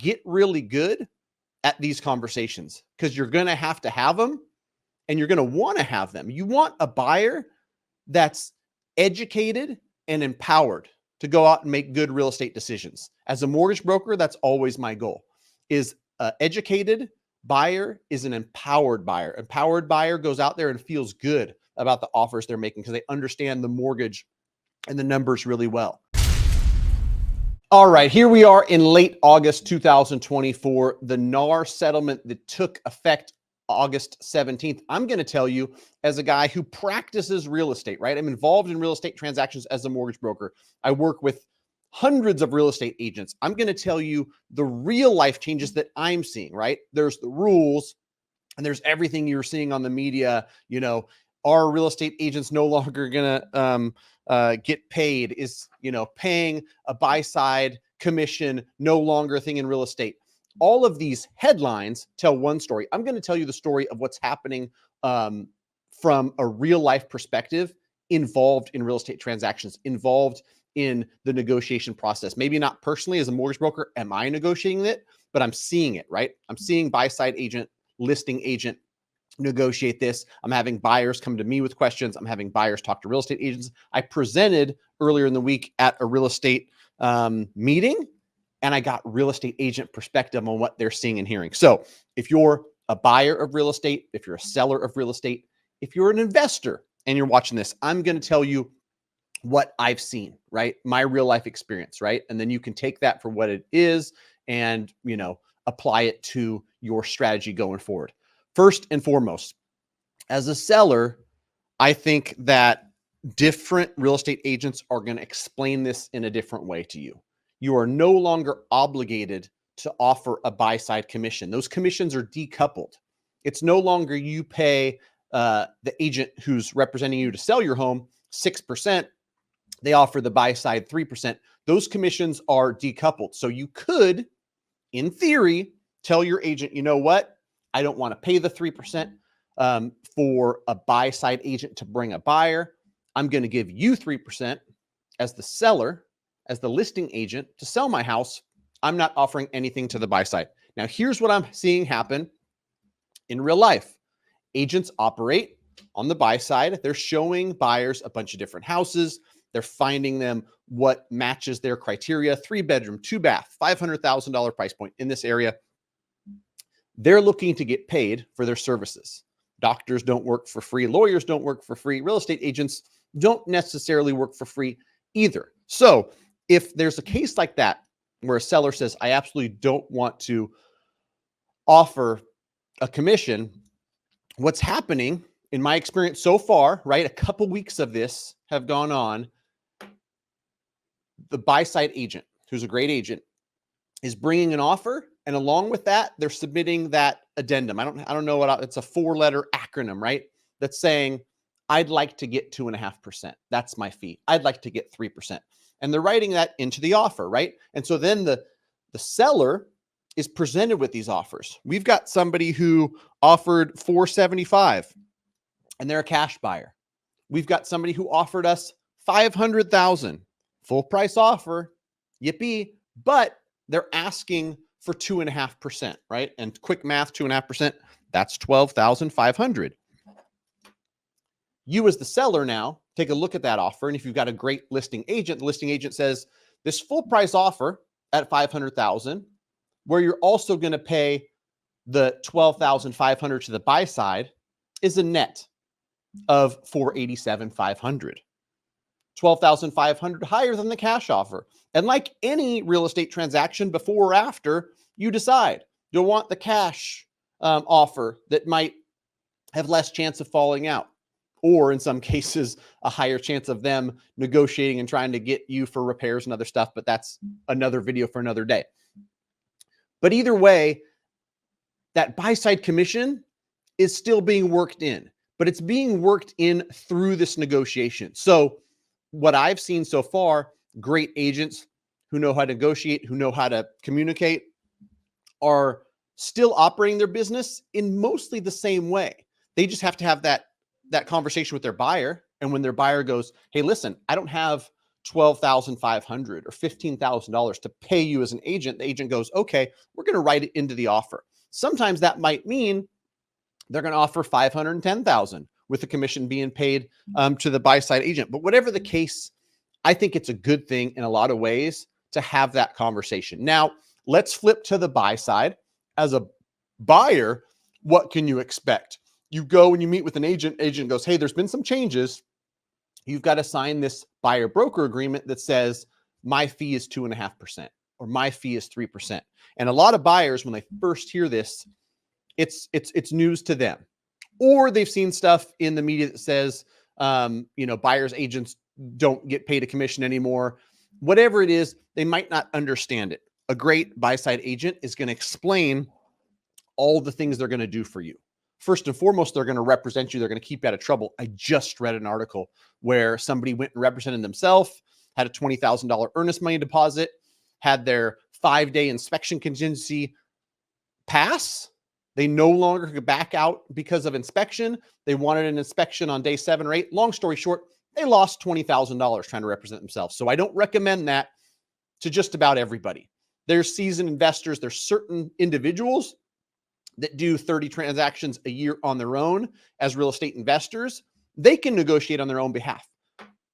get really good at these conversations because you're going to have them and you're going to want to have them. You want a buyer that's educated and empowered to go out and make good real estate decisions. As a mortgage broker, that's always my goal. Is an educated buyer is an empowered buyer. Empowered buyer goes out there and feels good about the offers they're making because they understand the mortgage and the numbers really well. All right, here we are in late August 2024, the NAR settlement that took effect August 17th. I'm going to tell you, as a guy who practices real estate, right? I'm involved in real estate transactions as a mortgage broker. I work with hundreds of real estate agents. I'm going to tell you the real life changes that I'm seeing, right? There's the rules and there's everything you're seeing on the media. You know, are real estate agents no longer going to get paid? Is, paying a buy side commission no longer a thing in real estate? All of these headlines tell one story. I'm going to tell you the story of what's happening from a real life perspective, involved in real estate transactions, involved in the negotiation process. Maybe not personally as a mortgage broker, am I negotiating it, but I'm seeing it, right? I'm seeing buy side agent, listing agent negotiate this. I'm having buyers come to me with questions. I'm having buyers talk to real estate agents. I presented earlier in the week at a real estate meeting, and I got real estate agent perspective on what they're seeing and hearing. So if you're a buyer of real estate, if you're a seller of real estate, if you're an investor and you're watching this, I'm going to tell you what I've seen, right? My real life experience, right? And then you can take that for what it is and, apply it to your strategy going forward. First and foremost, as a seller, I think that different real estate agents are going to explain this in a different way to you. You are no longer obligated to offer a buy side commission. Those commissions are decoupled. It's no longer you pay the agent who's representing you to sell your home 6%. They offer the buy side 3%. Those commissions are decoupled. So you could, in theory, tell your agent, you know what? I don't want to pay the 3% for a buy side agent to bring a buyer. I'm going to give you 3% as the seller, as the listing agent to sell my house. I'm not offering anything to the buy side. Now, here's what I'm seeing happen in real life. Agents operate on the buy side. They're showing buyers a bunch of different houses. They're finding them what matches their criteria: 3-bedroom, 2-bath, $500,000 price point in this area. They're looking to get paid for their services. Doctors don't work for free. Lawyers don't work for free. Real estate agents don't necessarily work for free either. So if there's a case like that where a seller says, I absolutely don't want to offer a commission, what's happening in my experience so far, right? A couple weeks of this have gone on. The buy side agent, who's a great agent, is bringing an offer, and along with that, they're submitting that addendum. I don't know what it's a 4-letter acronym, right? That's saying, I'd like to get 2.5%. That's my fee. I'd like to get 3%. And they're writing that into the offer, right? And so then the seller is presented with these offers. We've got somebody who offered $475 and they're a cash buyer. We've got somebody who offered us $500,000, full price offer, yippee, but they're asking for 2.5%, right? And quick math, 2.5%, that's $12,500. You as the seller now take a look at that offer. And if you've got a great listing agent, the listing agent says this full price offer at $500,000, where you're also going to pay the $12,500 to the buy side, is a net of $487,500. $12,500 higher than the cash offer. And like any real estate transaction, before or after, you decide you'll want the cash offer that might have less chance of falling out, or in some cases, a higher chance of them negotiating and trying to get you for repairs and other stuff. But that's another video for another day. But either way, that buy side commission is still being worked in, but it's being worked in through this negotiation. So what I've seen so far, great agents who know how to negotiate, who know how to communicate, are still operating their business in mostly the same way. They just have to have that conversation with their buyer. And when their buyer goes, hey, listen, I don't have $12,500 or $15,000 to pay you as an agent, the agent goes, okay, we're going to write it into the offer. Sometimes that might mean they're going to offer $510,000 with the commission being paid to the buy side agent. But whatever the case, I think it's a good thing in a lot of ways to have that conversation. Now, let's flip to the buy side. As a buyer, what can you expect? You go and you meet with an agent. Agent goes, hey, there's been some changes. You've got to sign this buyer broker agreement that says my fee is 2.5% or my fee is 3%. And a lot of buyers, when they first hear this, it's news to them, or they've seen stuff in the media that says, buyers agents don't get paid a commission anymore. Whatever it is, they might not understand it. A great buy-side agent is going to explain all the things they're going to do for you. First and foremost, they're going to represent you. They're going to keep you out of trouble. I just read an article where somebody went and represented themselves, had a $20,000 earnest money deposit, had their 5-day inspection contingency pass. They no longer could back out because of inspection. They wanted an inspection on day 7 or 8. Long story short, they lost $20,000 trying to represent themselves. So I don't recommend that to just about everybody. There's seasoned investors. There's certain individuals that do 30 transactions a year on their own as real estate investors. They can negotiate on their own behalf.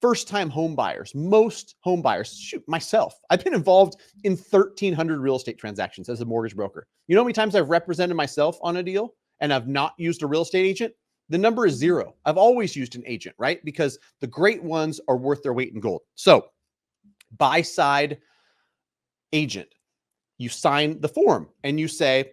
First-time home buyers, most home buyers, shoot, myself, I've been involved in 1,300 real estate transactions as a mortgage broker. You know how many times I've represented myself on a deal and I've not used a real estate agent? The number is 0. I've always used an agent, right? Because the great ones are worth their weight in gold. So, buy-side agent, you sign the form and you say,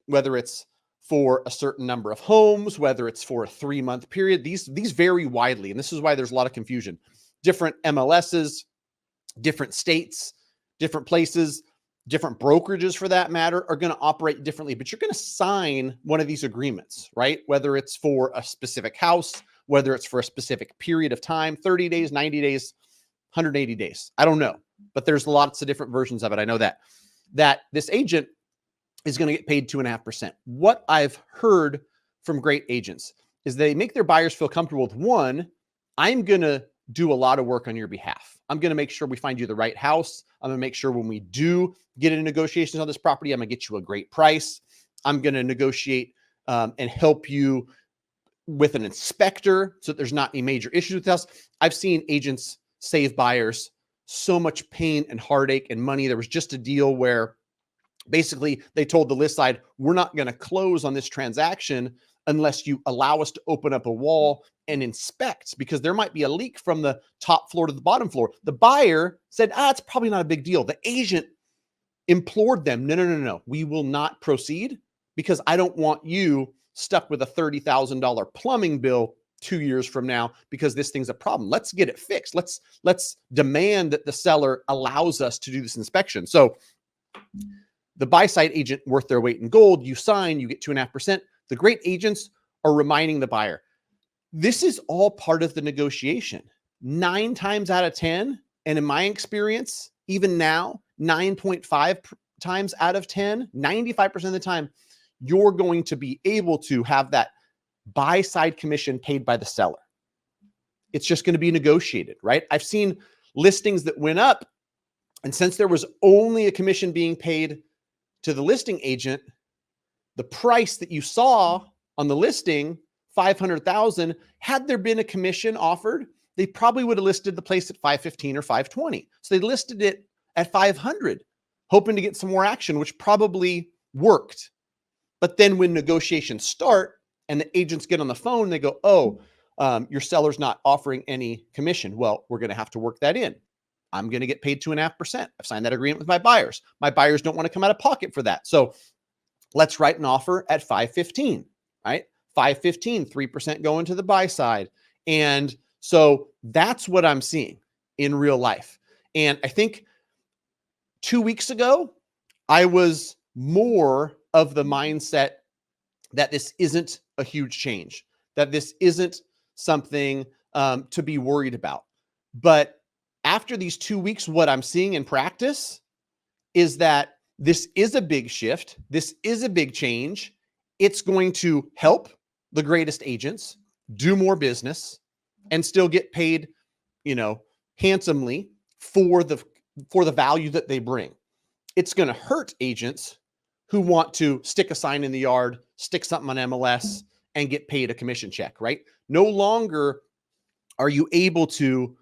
whether it's for a certain number of homes, whether it's for a 3-month period, these vary widely. And this is why there's a lot of confusion. Different MLSs, different states, different places, different brokerages for that matter are going to operate differently, but you're going to sign one of these agreements, right? Whether it's for a specific house, whether it's for a specific period of time, 30 days, 90 days, 180 days. I don't know, but there's lots of different versions of it. I know that this agent is going to get paid 2.5%. What I've heard from great agents is they make their buyers feel comfortable with, one, I'm going to do a lot of work on your behalf. I'm going to make sure we find you the right house. I'm going to make sure when we do get into negotiations on this property, I'm going to get you a great price. I'm going to negotiate and help you with an inspector so that there's not any major issues with us. I've seen agents save buyers so much pain and heartache and money. There was just a deal where basically they told the list side, we're not going to close on this transaction unless you allow us to open up a wall and inspect, because there might be a leak from the top floor to the bottom floor. The buyer said, it's probably not a big deal. The agent implored them, no, we will not proceed because I don't want you stuck with a $30,000 plumbing bill 2 years from now because this thing's a problem. Let's get it fixed. Let's demand that the seller allows us to do this inspection. So the buy-side agent, worth their weight in gold, you sign, you get 2.5%. The great agents are reminding the buyer, this is all part of the negotiation. 9 times out of 10, and in my experience, even now, 9.5 times out of 10, 95% of the time, you're going to be able to have that buy-side commission paid by the seller. It's just going to be negotiated, right? I've seen listings that went up, and since there was only a commission being paid to the listing agent, the price that you saw on the listing, $500,000, had there been a commission offered, they probably would have listed the place at $515 or $520. So they listed it at $500, hoping to get some more action, which probably worked. But then when negotiations start and the agents get on the phone, they go, your seller's not offering any commission. Well, we're going to have to work that in. I'm going to get paid 2.5%. I've signed that agreement with my buyers. My buyers don't want to come out of pocket for that. So let's write an offer at $515, right? $515, 3% going to the buy side. And so that's what I'm seeing in real life. And I think 2 weeks ago, I was more of the mindset that this isn't a huge change, that this isn't something to be worried about. But after these 2 weeks, what I'm seeing in practice is that this is a big shift. This is a big change. It's going to help the greatest agents do more business and still get paid, handsomely for the value that they bring. It's going to hurt agents who want to stick a sign in the yard, stick something on MLS, and get paid a commission check, right? No longer are you able to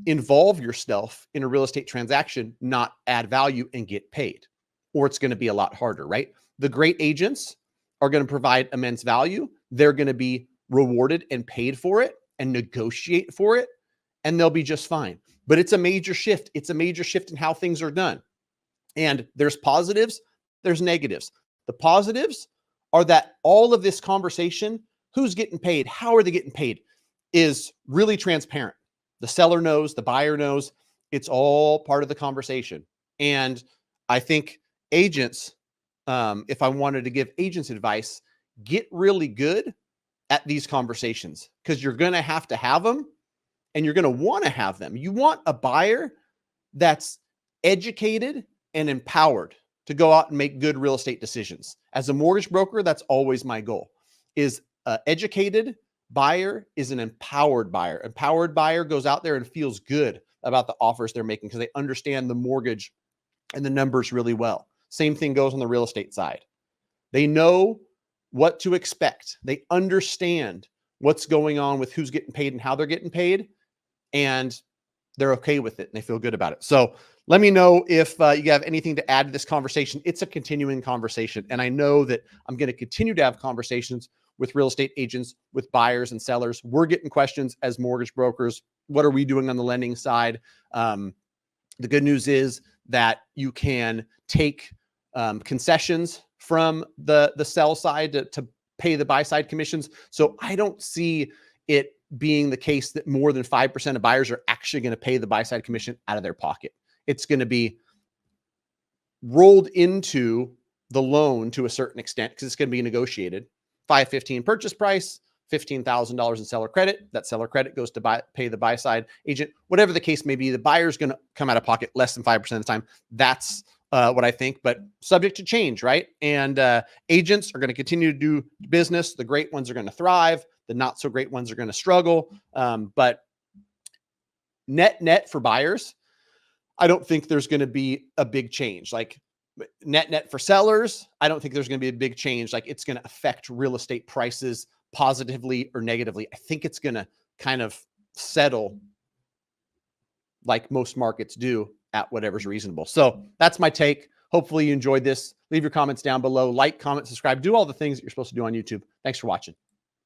involve yourself in a real estate transaction, not add value and get paid, or it's going to be a lot harder, right? The great agents are going to provide immense value. They're going to be rewarded and paid for it and negotiate for it, and they'll be just fine. But it's a major shift. It's a major shift in how things are done. And there's positives, there's negatives. The positives are that all of this conversation, who's getting paid, how are they getting paid, is really transparent. The seller knows, the buyer knows, it's all part of the conversation. And I think agents, if I wanted to give agents advice, get really good at these conversations, because you're going to have them and you're going to want to have them. You want a buyer that's educated and empowered to go out and make good real estate decisions. As a mortgage broker, that's always my goal, is educated buyer is an empowered buyer. Empowered buyer goes out there and feels good about the offers they're making because they understand the mortgage and the numbers really well. Same thing goes on the real estate side. They know what to expect. They understand what's going on with who's getting paid and how they're getting paid, and they're okay with it and they feel good about it. So let me know if you have anything to add to this conversation. It's a continuing conversation, and I know that I'm going to continue to have conversations with real estate agents, with buyers and sellers. We're getting questions as mortgage brokers. What are we doing on the lending side? The good news is that you can take concessions from the sell side to pay the buy side commissions. So I don't see it being the case that more than 5% of buyers are actually going to pay the buy side commission out of their pocket. It's going to be rolled into the loan to a certain extent because it's going to be negotiated. 515 purchase price, $15,000 in seller credit. That seller credit goes to pay the buy side agent. Whatever the case may be, the buyer's going to come out of pocket less than 5% of the time. That's what I think, but subject to change, right? And agents are going to continue to do business. The great ones are going to thrive. The not so great ones are going to struggle. But net for buyers, I don't think there's going to be a big change. Like net for sellers, I don't think there's going to be a big change. Like it's going to affect real estate prices positively or negatively. I think it's going to kind of settle like most markets do at whatever's reasonable. So that's my take. Hopefully you enjoyed this. Leave your comments down below. Like, comment, subscribe, do all the things that you're supposed to do on YouTube. Thanks for watching.